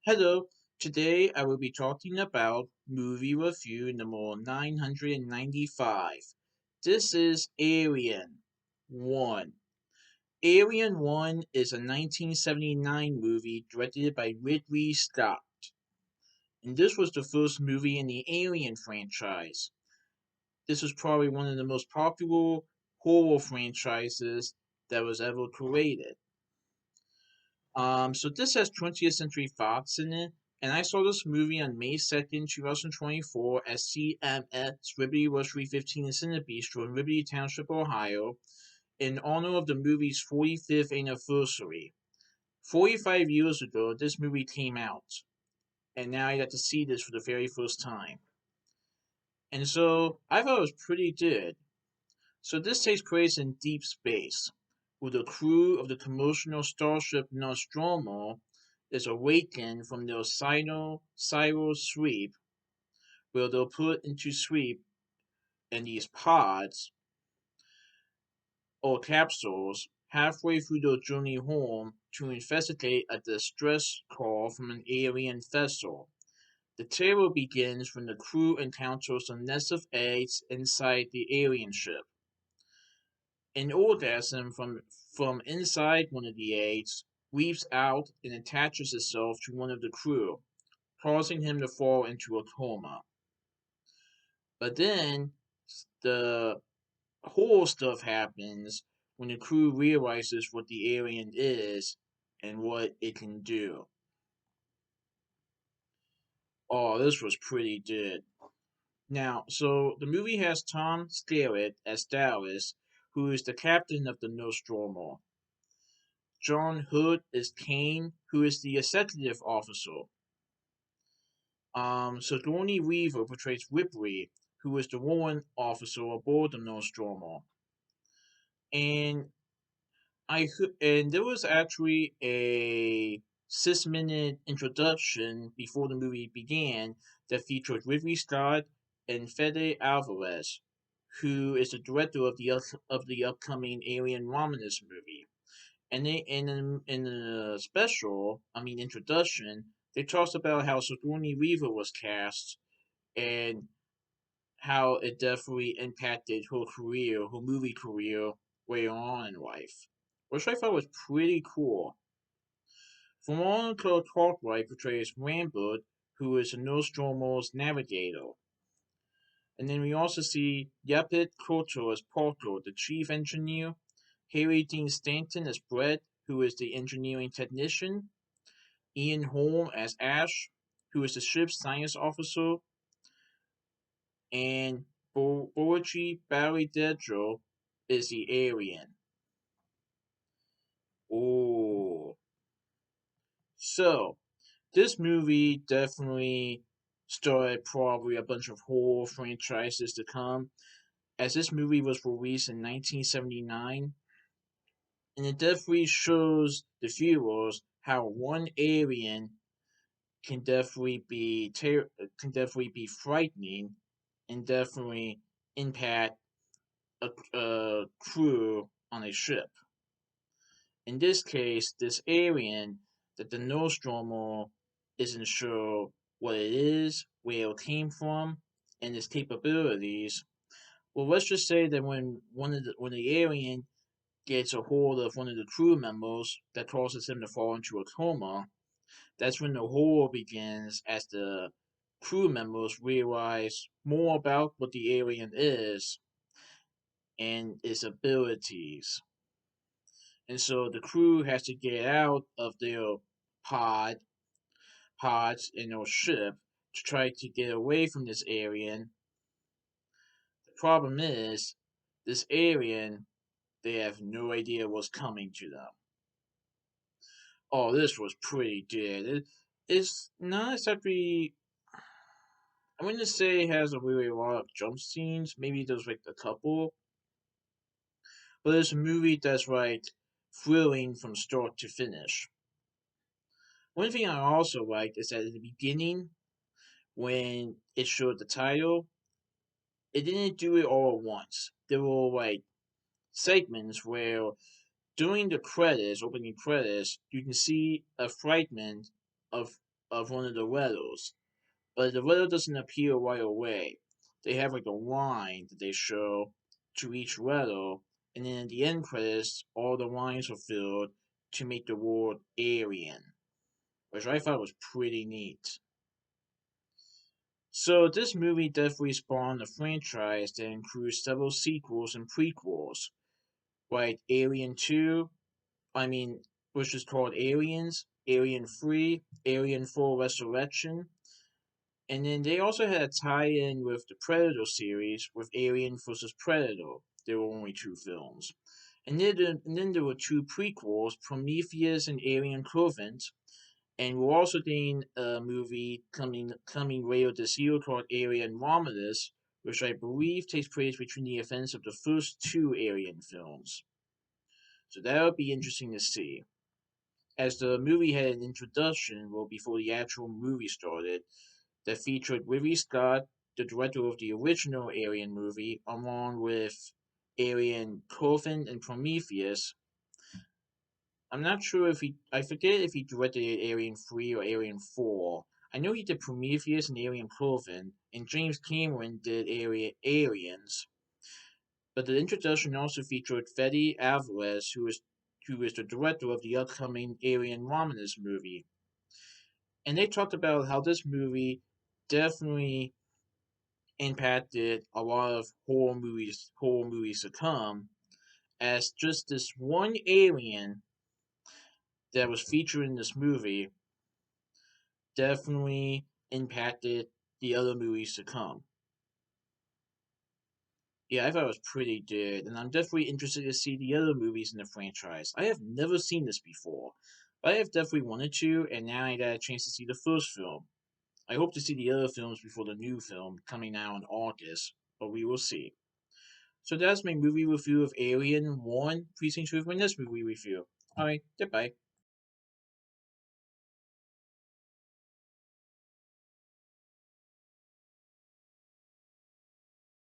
Hello, today I will be talking about movie review number 995. This is Alien 1. Alien 1 is a 1979 movie directed by Ridley Scott, and this was the first movie in the Alien franchise. This was probably one of the most popular horror franchises that was ever created. So this has 20th Century Fox in it, and I saw this movie on May 2nd, 2024 at CMX Liberty Luxury 15 in Cinebistro in Liberty Township, Ohio, in honor of the movie's 45th anniversary. 45 years ago, this movie came out, and now I got to see this for the very first time. And so, I thought it was pretty good. So this takes place in deep space, where the crew of the commercial starship Nostromo is awakened from their cyro sleep, where they're put into sleep in these pods or capsules halfway through their journey home to investigate a distress call from an alien vessel. The terror begins when the crew encounters a nest of eggs inside the alien ship. An orgasm from inside one of the eggs weaves out and attaches itself to one of the crew, causing him to fall into a coma. But then the whole stuff happens when the crew realizes what the alien is and what it can do. Oh, this was pretty good. Now, so the movie has Tom Skerritt as Dallas, who is the captain of the Nostromo. John Hood is Kane, who is the executive officer. Sigourney Weaver portrays Ripley, who is the warrant officer aboard the Nostromo. And and there was actually a 6-minute introduction before the movie began that featured Ridley Scott and Fede Alvarez, who is the director of the upcoming Alien Romulus movie. And they in the introduction, they talked about how Sigourney Weaver was cast and how it definitely impacted her career, her movie career, later on in life, which I thought was pretty cool. Veronica Cartwright portrays Rambert, who is the Nostromo's navigator. And then we also see Yaphet Kotto as Parker, the chief engineer, Harry Dean Stanton as Brett, who is the engineering technician, Ian Holm as Ash, who is the ship's science officer, and Boichi Barry-Dedro is the alien. Oh, so this movie definitely started probably a bunch of horror franchises to come, as this movie was released in 1979, and it definitely shows the viewers how one alien can definitely be frightening and definitely impact a crew on a ship. In this case, this alien that the Nostromo isn't sure what it is, where it came from, and its capabilities. Well, let's just say that when the alien gets a hold of one of the crew members that causes him to fall into a coma, that's when the horror begins as the crew members realize more about what the alien is and its abilities. And so the crew has to get out of their pod pods in their ship to try to get away from this alien. The problem is this alien, they have no idea what's coming to them. Oh, this was pretty good. It's not exactly, I wouldn't say it has a really lot of jump scenes. Maybe there's like a couple, but it's a movie that's like thrilling from start to finish. One thing I also liked is that at the beginning, when it showed the title, it didn't do it all at once. There were like segments where during the credits, opening credits, you can see a fragment of of one of the riddles, but the riddle doesn't appear right away. They have like a line that they show to each riddle, and then at the end credits, all the lines are filled to make the word alien, which I thought was pretty neat. So this movie definitely spawned a franchise that includes several sequels and prequels, like Alien 2, which is called Aliens, Alien 3, Alien 4 Resurrection, and then they also had a tie-in with the Predator series with Alien vs. Predator. There were only two films. And then there were two prequels, Prometheus and Alien Covenant, and we're also getting a movie coming later this year called Alien Romulus, which I believe takes place between the events of the first two Alien films. So that would be interesting to see. As the movie had an introduction, well, before the actual movie started, that featured Ridley Scott, the director of the original Alien movie, along with Alien Covenant and Prometheus. I'm not sure if I forget if he directed Alien 3 or Alien 4. I know he did Prometheus and Alien Covenant, and James Cameron did Aliens. But the introduction also featured Fede Alvarez, who is the director of the upcoming Alien Romulus movie. And they talked about how this movie definitely impacted a lot of horror movies to come, as just this one alien that was featured in this movie definitely impacted the other movies to come. Yeah, I thought it was pretty good, and I'm definitely interested to see the other movies in the franchise. I have never seen this before, but I have definitely wanted to, and now I got a chance to see the first film. I hope to see the other films before the new film coming out in August, but we will see. So that's my movie review of Alien 1 Precinct 2 for my next movie review. Alright, goodbye.